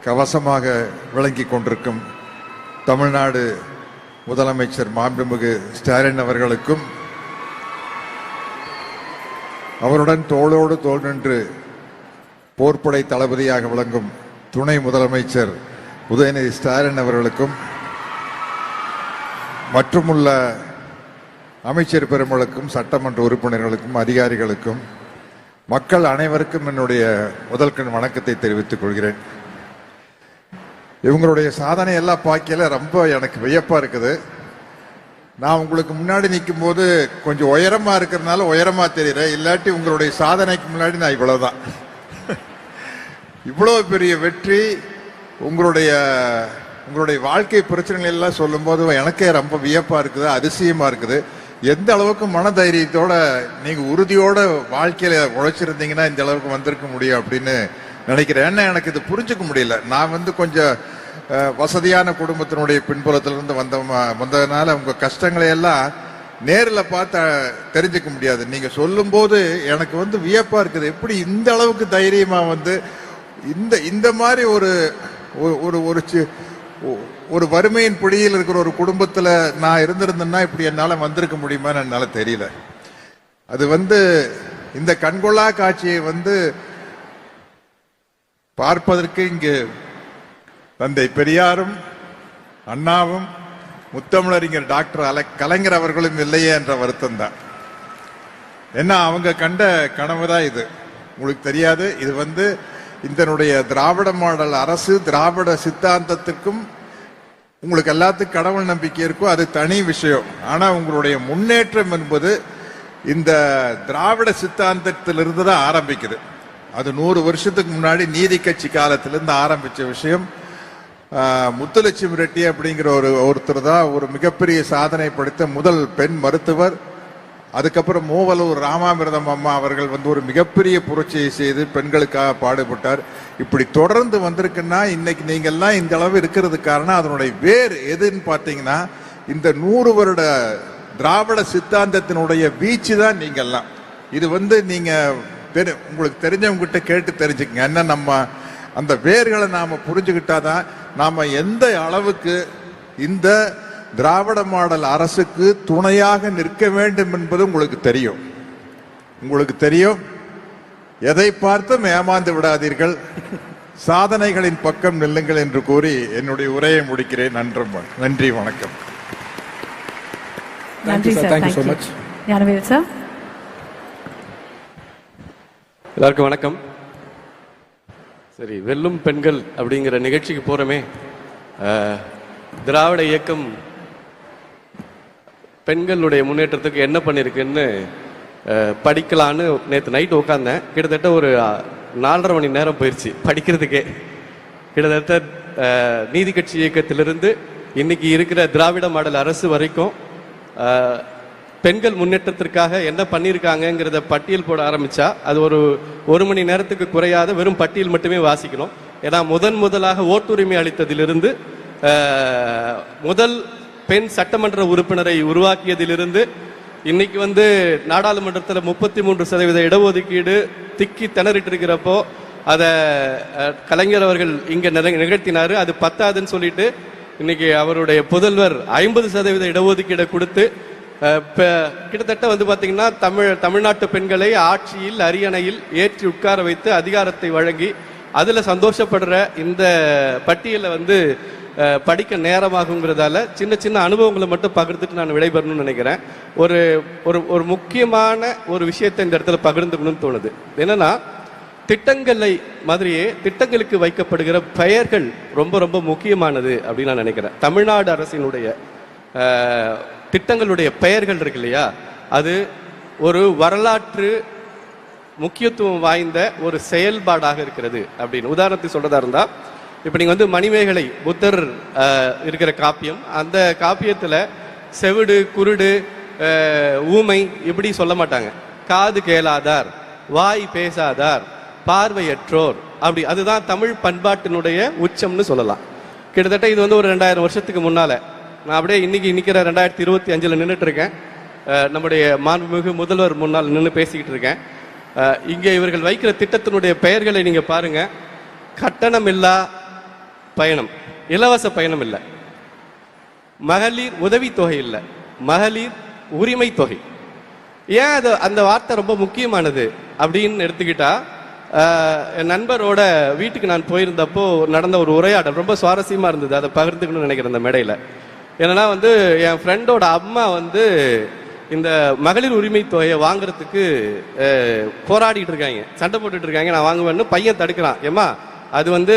கவசமாக விளங்கி கொண்டிருக்கும் தமிழ்நாடு முதலமைச்சர் மாண்புமிகு ஸ்டாலின் அவர்களுக்கும் அவருடன் தோளோடு தோள் நின்று போர்ப்படை தளபதியாக விளங்கும் துணை முதலமைச்சர் உதயநிதி ஸ்டாலின் அவர்களுக்கும் மற்றுமுள்ள அமைச்சர் பெருமளுக்கும் சட்டமன்ற உறுப்பினர்களுக்கும் அதிகாரிகளுக்கும் மக்கள் அனைவருக்கும் என்னுடைய முதல்கண் வணக்கத்தை தெரிவித்துக் கொள்கிறேன். இவங்களுடைய சாதனை எல்லாம் பார்க்கல ரொம்ப எனக்கு வியப்பா இருக்குது. நான் உங்களுக்கு முன்னாடி நிற்கும் போது கொஞ்சம் உயரமா இருக்கிறதுனால உயரமா தெரியுறேன், இல்லாட்டி உங்களுடைய சாதனைக்கு முன்னாடி நான் இவ்வளவுதான். இவ்வளவு பெரிய வெற்றி, உங்களுடைய வாழ்க்கை பிரச்சனைகள் எல்லாம் சொல்லும் போது எனக்கே ரொம்ப வியப்பா இருக்குது, அதிசயமா இருக்குது. எந்த அளவுக்கு மனதைரியத்தோட நீங்க உறுதியோட வாழ்க்கையில உழைச்சிருந்தீங்கன்னா இந்த அளவுக்கு வந்திருக்க முடியும் அப்படின்னு நினைக்கிறேன். ஏன்னா எனக்கு இது புரிஞ்சுக்க முடியல. நான் கொஞ்சம் வசதியான குடும்பத்தினுடைய பின்புலத்திலிருந்து வந்ததுனால உங்க கஷ்டங்களை எல்லாம் நேரில் பார்த்து தெரிஞ்சுக்க முடியாது. நீங்க சொல்லும் போது எனக்கு வியப்பா இருக்குது. எப்படி இந்த அளவுக்கு தைரியமா இந்த மாதிரி ஒரு வறுமையின் பிடியில் இருக்கிற ஒரு குடும்பத்துல நான் இருந்திருந்தேன்னா இப்படி என்னால வந்திருக்க முடியுமான்னு என்னால தெரியல. அது இந்த கண்கொள்ளா காட்சியை பார்ப்பதற்கு இங்கு தந்தை பெரியாரும் அண்ணாவும் முத்தமிழறிஞர் டாக்டர் கலைஞர் அவர்களும் இல்லையே என்ற வருத்தம் தான். ஏன்னா அவங்க கண்ட கனவுதான் இது. உங்களுக்கு தெரியாது, இது இதனுடைய திராவிட மாடல் அரசு, திராவிட சித்தாந்தத்துக்கும் உங்களுக்கு எல்லாத்துக்கும் கடவுள் நம்பிக்கை இருக்கும், அது தனி விஷயம். ஆனா உங்களுடைய முன்னேற்றம் என்பது இந்த திராவிட சித்தாந்தத்திலிருந்து தான் ஆரம்பிக்குது. அது 100 வருஷத்துக்கு முன்னாடி நீதி கட்சி காலத்திலிருந்து ஆரம்பிச்ச விஷயம். முத்துலட்சுமி ரெட்டி அப்படிங்கிற ஒருத்தர் தான் ஒரு மிகப்பெரிய சாதனை படைத்த முதல் பெண் மருத்துவர். அதுக்கப்புறம் மூவலூர் ராமாமிர்தம் அம்மா அவர்கள் ஒரு மிகப்பெரிய புரட்சியை செய்து பெண்களுக்காக பாடுபட்டார். இப்படி தொடர்ந்து வந்திருக்குன்னா இன்னைக்கு நீங்கள்லாம் இந்த அளவு இருக்கிறது காரணம் அதனுடைய வேர் எதுன்னு பார்த்தீங்கன்னா இந்த 100 வருட திராவிட சித்தாந்தத்தினுடைய வீச்சு தான் நீங்கள்லாம். இது நீங்க உங்களுக்கு தெரிஞ்சவங்க கிட்ட கேட்டு தெரிஞ்சுக்கங்க. என்ன நம்ம அந்த வேர்களை நாம புரிஞ்சுக்கிட்டாதான் நாம எந்த அளவுக்கு இந்த திராவிட மாடல் அரசுக்கு துணையாக நிற்க வேண்டும் என்பது உங்களுக்கு தெரியும். எதை பார்த்தும் ஏமாந்து விடாதீர்கள், சாதனைகளின் பக்கம் நில்லுங்கள் என்று கூறி என்னுடைய உரையை முடிக்கிறேன். நன்றி, வணக்கம். நன்றி sir. Thank you so much. Gnanavel sir. எல்லாருக்கும் வணக்கம். சரி, வெல்லும் பெண்கள் அப்படிங்கிற நிகழ்ச்சிக்கு போறோமே. திராவிட இயக்கம் பெண்களுடைய முன்னேற்றத்துக்கு என்ன பண்ணிருக்குன்னு படிக்கலான்னு நேற்று நைட் உட்காந்தேன். கிட்டத்தட்ட ஒரு 4.5 மணி நேரம் போயிடுச்சு படிக்கிறதுக்கே. கிட்டத்தட்ட நீதி கட்சி இயக்கத்திலிருந்து இன்னைக்கு இருக்கிற திராவிட மாடல் அரசு வரைக்கும் பெண்கள் முன்னேற்றத்திற்காக என்ன பண்ணியிருக்காங்கிறத பட்டியல் போட ஆரம்பிச்சா அது ஒரு மணி நேரத்துக்கு குறையாத வெறும் பட்டியல் மட்டுமே வாசிக்கணும். ஏன்னா முதலாக ஓட்டுரிமை அளித்ததிலிருந்து முதல் பெண் சட்டமன்ற உறுப்பினரை உருவாக்கியதிலிருந்து இன்னைக்கு நாடாளுமன்றத்தில் 33% இடஒதுக்கீடு திக்கி திணறிட்டு இருக்கிறப்போ அதை கலைஞர் அவர்கள் இங்க நிகழ்த்தினாரு. அது பத்தாதுன்னு சொல்லிட்டு இன்னைக்கு அவருடைய புதல்வர் 50% இடஒதுக்கீடை கொடுத்து கிட்டத்தட்ட பாத்தீங்கன்னா தமிழ்நாட்டு பெண்களை ஆட்சியில் அரியணையில் ஏற்றி உட்கார வைத்து அதிகாரத்தை வழங்கி அதுல சந்தோஷப்படுற இந்த பட்டியலை படிக்க நேரமாகுங்கிறதால சின்ன சின்ன அனுபவங்களை மட்டும் பகிர்ந்துட்டு நான் விடைபெறணும்னு நினைக்கிறேன். ஒரு முக்கியமான ஒரு விஷயத்தை இந்த இடத்துல பகிர்ந்துக்கணும்னு தோணுது. என்னன்னா, திட்டங்களை மாதிரியே திட்டங்களுக்கு வைக்கப்படுகிற பெயர்கள் ரொம்ப ரொம்ப முக்கியமானது அப்படின்னு நான் நினைக்கிறேன். தமிழ்நாடு அரசினுடைய திட்டங்களுடைய பெயர்கள் இருக்கு இல்லையா, அது ஒரு வரலாற்று முக்கியத்துவம் வாய்ந்த ஒரு செயல்பாடாக இருக்கிறது அப்படின்னு உதாரணத்துக்கு சொல்றதா இருந்தா, இப்ப நீங்க மணிமேகலை புத்தர் இருக்கிற காப்பியம், அந்த காப்பியத்துல செவிடு, குருடு, ஊமை இப்படி சொல்ல மாட்டாங்க. காது கேளாதார், வாய் பேசாதார், பார்வையற்றோர், அப்படி. அதுதான் தமிழ் பண்பாட்டினுடைய உச்சம்னு சொல்லலாம். கிட்டத்தட்ட இது ஒரு 2000 வருஷத்துக்கு முன்னால. நான் அப்படியே இன்னைக்கு நிற்கிற 2025 நின்றுட்டு இருக்கேன். நம்முடைய மாண்புமிகு முதல்வர் முன்னால் நின்று பேசிக்கிட்டு இருக்கேன். இங்கே இவர்கள் வைக்கிற திட்டத்தினுடைய பெயர்களை நீங்க பாருங்க. கட்டணமில்லா பயணம். இலவச பயணம் இல்லை, மகளிர் உதவித்தொகை இல்லை, மகளிர் உரிமை தொகை. ஏன் அது அந்த வார்த்தை ரொம்ப முக்கியமானது அப்படின்னு எடுத்துக்கிட்டா, என் நண்பரோட வீட்டுக்கு நான் போயிருந்தப்போ நடந்த ஒரு உரையாடல் ரொம்ப சுவாரஸ்யமா இருந்தது. அதை பகிர்ந்துக்கணும்னு நினைக்கிறேன் இந்த மேடையில். என்னன்னா என் ஃப்ரெண்டோட அம்மா இந்த மகளிர் உரிமை தொகையை வாங்குறதுக்கு போராடிட்டு இருக்காங்க, சண்டை போட்டுட்டு இருக்காங்க. நான் வாங்குவேன்னு பையன் தடுக்கிறான். ஏமா அது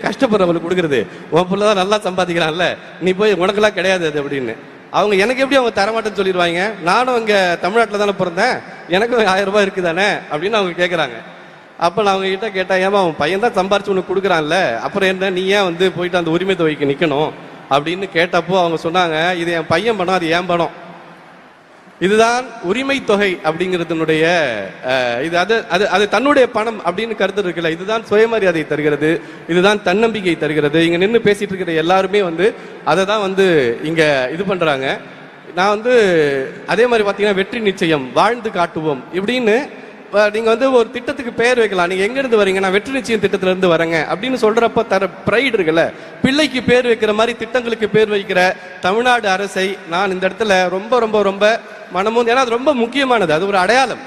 கஷ்டப்படுறவங்களுக்கு கொடுக்குறது, உன் பிள்ளை தான் நல்லா சம்பாதிக்கிறான்ல, நீ போய் உனக்கெல்லாம் கிடையாது அது அப்படின்னு. அவங்க எனக்கு எப்படி அவங்க தரமாட்டேன்னு சொல்லிடுவாங்க? நானும் இங்கே தமிழ்நாட்டில் தானே பிறந்தேன், எனக்கும் 1000 ரூபாய் இருக்குதானே அப்படின்னு அவங்க கேட்குறாங்க. அப்போ நான் அவங்க கிட்ட கேட்டேன், ஏமா அவன் பையன் தான் சம்பாரிச்சு உனக்கு கொடுக்குறான்ல, அப்புறம் என்ன நீ ஏன் போயிட்டு அந்த உரிமை தொகைக்கு நிற்கணும் அப்படின்னு கேட்டப்போ அவங்க சொன்னாங்க, இது என் பையன் பணம், அது ஏன் பணம். இதுதான் உரிமை தொகை அப்படிங்கிறதுனுடைய இது அது அது அது தன்னுடைய பணம் அப்படின்னு கருத்து இருக்குல்ல. இதுதான் சுயமரியாதை தருகிறது, இதுதான் தன்னம்பிக்கை தருகிறது. இங்க நின்று பேசிட்டு இருக்கிற எல்லாருமே அதை தான் இங்க இது பண்றாங்க. நான் அதே மாதிரி பாத்தீங்கன்னா வெற்றி நிச்சயம், வாழ்ந்து காட்டுவோம் இப்படின்னு நீங்க ஒரு திட்டத்துக்கு பெயர் வைக்கலாம். நீங்க எங்க இருந்து வரீங்க? நான் வெற்றி நிச்சயம் திட்டத்துல இருந்து வரேங்க அப்படின்னு சொல்றப்ப தர பிரைட் இருக்குல்ல. பிள்ளைக்கு பேர் வைக்கிற மாதிரி திட்டங்களுக்கு பேர் வைக்கிற தமிழ்நாடு அரசை நான் இந்த இடத்துல ரொம்ப ரொம்ப ரொம்ப மனமும், ஏன்னா அது ரொம்ப முக்கியமானது, அது ஒரு அடையாளம்.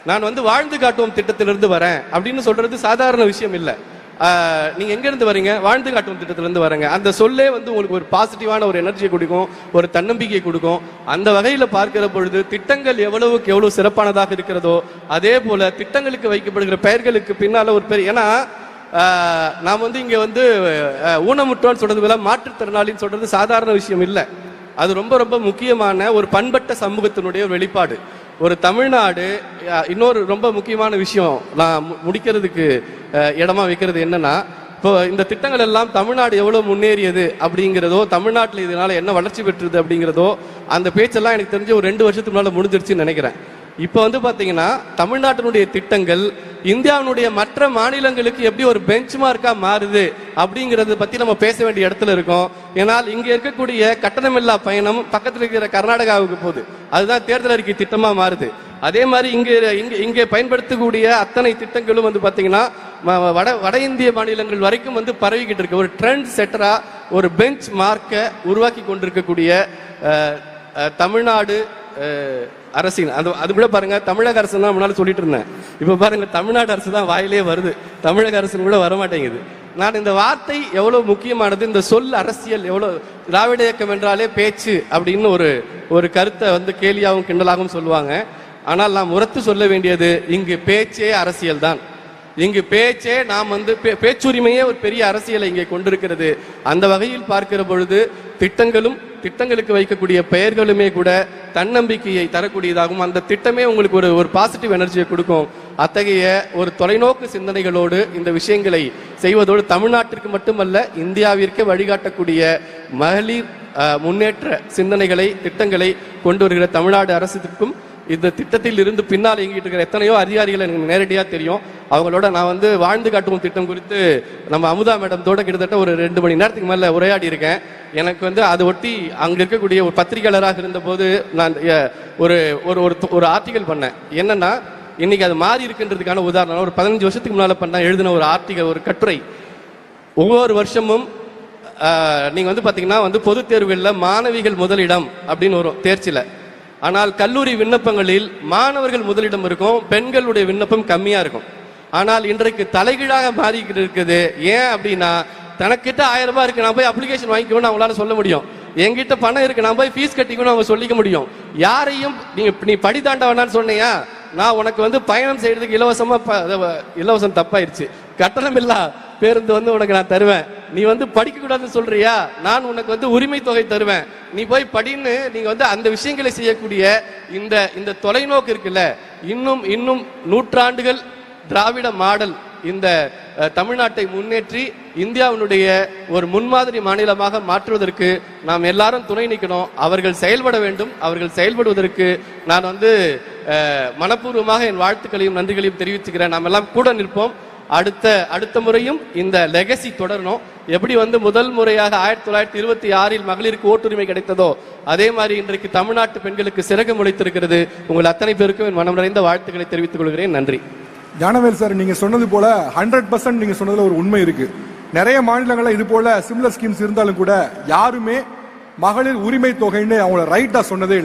நான் வாழ்ந்து காட்டுவோம் திட்டத்திலிருந்து வரேன் அப்படின்னு சொல்றது சாதாரண விஷயம் இல்லை. நீங்க எங்க இருந்து வரீங்க? வாழ்ந்து காட்டும் திட்டத்திலிருந்து வரேங்க. அந்த சொல்லே உங்களுக்கு ஒரு பாசிட்டிவான ஒரு எனர்ஜியை கொடுக்கும், ஒரு தன்னம்பிக்கை கொடுக்கும். அந்த வகையில பார்க்கிற பொழுது திட்டங்கள் எவ்வளவுக்கு எவ்வளவு சிறப்பானதாக இருக்கிறதோ அதே போல திட்டங்களுக்கு வைக்கப்படுகிற பெயர்களுக்கு பின்னால ஒரு பேர். ஏன்னா நாம் இங்க ஊனமுற்றோன்னு சொல்றது, மாற்றுத்திறனாளின்னு சொல்றது சாதாரண விஷயம் இல்லை. அது ரொம்ப ரொம்ப முக்கியமான ஒரு பண்பட்ட சமூகத்தினுடைய ஒரு வெளிப்பாடு. ஒரு தமிழ்நாடு இன்னொரு ரொம்ப முக்கியமான விஷயம் நான் முடிக்கிறதுக்கு இடமா வைக்கிறது என்னன்னா, இப்போ இந்த திட்டங்கள் எல்லாம் தமிழ்நாடு எவ்வளவு முன்னேறியது அப்படிங்கிறதோ, தமிழ்நாட்டில் இதனால என்ன வளர்ச்சி பெற்றது அப்படிங்கிறதோ, அந்த பேச்செல்லாம் எனக்கு தெரிஞ்சு ஒரு 2 வருஷத்துக்கு முன்னால முடிஞ்சிருச்சுன்னு நினைக்கிறேன். இப்போ பாத்தீங்கன்னா தமிழ்நாட்டினுடைய திட்டங்கள் இந்தியாவினுடைய மற்ற மாநிலங்களுக்கு எப்படி ஒரு பெஞ்ச் மார்க்கா மாறுது அப்படிங்கறத பத்தி நம்ம பேச வேண்டிய இடத்துல இருக்கோம். ஏன்னால் இங்க இருக்கக்கூடிய கட்டணமில்லா பயணம் பக்கத்தில் இருக்கிற கர்நாடகாவுக்கு போகுது, அதுதான் தேர்தல் அறிக்கை திட்டமா மாறுது. அதே மாதிரி இங்கே பயன்படுத்தக்கூடிய அத்தனை திட்டங்களும் பாத்தீங்கன்னா வட இந்திய மாநிலங்கள் வரைக்கும் பரவிக்கிட்டு இருக்கு. ஒரு ட்ரெண்ட் செட்டரா ஒரு பெஞ்ச் மார்க்கை உருவாக்கி கொண்டிருக்கக்கூடிய தமிழ்நாடு அரசின் அது கூட பாருங்க, தமிழக அரசு தான் முன்னால சொல்லிட்டு இருந்தேன், இப்ப பாருங்க தமிழ்நாடு அரசு தான் வாயிலே வருது, தமிழக அரசு கூட வரமாட்டேங்குது. நான் இந்த வார்த்தை எவ்வளவு முக்கியமானது, இந்த சொல் அரசியல் எவ்வளவு. திராவிட இயக்கம் என்றாலே பேச்சு அப்படின்னு ஒரு கருத்தை கேலியாகவும் கிண்டலாகவும் சொல்லுவாங்க. ஆனால் நாம் உரத்து சொல்ல வேண்டியது, இங்கு பேச்சே அரசியல் தான். இங்கு பேச்சே நாம் பேச்சுரிமையே ஒரு பெரிய அரசியலை இங்கே கொண்டிருக்கிறது. அந்த வகையில் பார்க்கிற பொழுது திட்டங்களுக்கு வைக்கக்கூடிய பெயர்களுமே கூட தன்னம்பிக்கையை தரக்கூடியதாகும். அந்த திட்டமே உங்களுக்கு ஒரு பாசிட்டிவ் எனர்ஜியை கொடுக்கும். அத்தகைய ஒரு தொலைநோக்கு சிந்தனைகளோடு இந்த விஷயங்களை செய்வதோடு தமிழ்நாட்டிற்கு மட்டுமல்ல இந்தியாவிற்கு வழிகாட்டக்கூடிய மகளிர் முன்னேற்ற சிந்தனைகளை திட்டங்களை கொண்டு வருகிற தமிழ்நாடு அரசுக்கும் இந்த திட்டத்தில் இருந்து பின்னால் இயங்கிட்டு இருக்கிற எத்தனையோ அதிகாரிகள் எனக்கு நேரடியாக தெரியும். அவங்களோட நான் வாழ்ந்து காட்டுவோம் திட்டம் குறித்து நம்ம அமுதா மேடத்தோட கிட்டத்தட்ட ஒரு 2 மணி நேரத்துக்கு மேல உரையாடி இருக்கேன். எனக்கு அதை ஒட்டி அங்க இருக்கக்கூடிய ஒரு பத்திரிகையாளராக இருந்த போது நான் ஒரு ஆர்டிகல் பண்ணேன். என்னன்னா இன்னைக்கு அது மாறி இருக்குன்றதுக்கான உதாரணம், ஒரு 15 வருஷத்துக்கு முன்னால எழுதின ஒரு ஆர்டிகல், ஒரு கட்டுரை. ஒவ்வொரு வருஷமும் நீங்க பாத்தீங்கன்னா பொது தேர்வுகளில் மாணவிகள் முதலிடம் அப்படின்னு வரும் தேர்ச்சியில. ஆனால் கல்லூரி விண்ணப்பங்களில் மாணவர்கள் முதலிடம் இருக்கும், பெண்களுடைய விண்ணப்பம் கம்மியா இருக்கும். ஆனால் இன்றைக்கு தலைகீழாக மாறிக்கிட்டு இருக்குது. ஏன் அப்படின்னா, தனக்கிட்ட 1000 ரூபாய் இருக்கு, நான் போய் அப்ளிகேஷன் வாங்கிக்கணும்னு அவங்களால சொல்ல முடியும். என்கிட்ட பணம் இருக்கு, நான் போய் ஃபீஸ் கட்டிக்கணும்னு அவங்க சொல்லிக்க முடியும். யாரையும் நீ படி தாண்ட வேணான்னு சொன்னியா, நான் உனக்கு பயணம் செய்யறதுக்கு இலவசம் தப்பாயிருச்சு, கட்டணம் இல்ல பேருந்து உனக்கு நான் தருவேன். நீ படிக்க கூடாதுன்னு சொல்றியா, நான் உனக்கு உரிமை தொகை தருவேன், நீ போய் படின்னு நீங்க அந்த விஷயங்களை செய்யக்கூடிய இந்த தொலைநோக்கு இருக்குல்ல. இன்னும் நூற்றாண்டுகள் திராவிட மாடல் இந்த தமிழ்நாட்டை முன்னேற்றி இந்தியாவினுடைய ஒரு முன்மாதிரி மாநிலமாக மாற்றுவதற்கு நாம் எல்லாரும் துணை நிற்கணும். அவர்கள் செயல்பட வேண்டும். அவர்கள் செயல்படுவதற்கு நான் மனப்பூர்வமாக என் வாழ்த்துக்களையும் நன்றிகளையும் தெரிவிச்சுக்கிறேன். நாம் எல்லாம் கூட நிற்போம். அடுத்த முறையும் இந்த லெகசி தொடரணும். எப்படி முதல் முறையாக 1926 மகளிருக்கு ஓட்டுரிமை கிடைத்ததோ அதே மாதிரி இன்றைக்கு தமிழ்நாட்டு பெண்களுக்கு சிறகு முளைத்திருக்கிறது. உங்கள் அத்தனை பேருக்கும் என் மனம் நிறைந்த வாழ்த்துக்களை தெரிவித்துக் கொள்கிறேன். நன்றி. ஞானவேல் சார், நீங்க சொன்னது போல 100% நீங்க சொன்னதுல ஒரு உண்மை இருக்கு. நிறைய மாநிலங்கள்ல இது போல சிமிலர் ஸ்கீம்ஸ் இருந்தாலும் கூட யாருமே மகளிர் உரிமை தொகைன்னு அவங்கள ரைட்டா சொன்னதே இல்லை.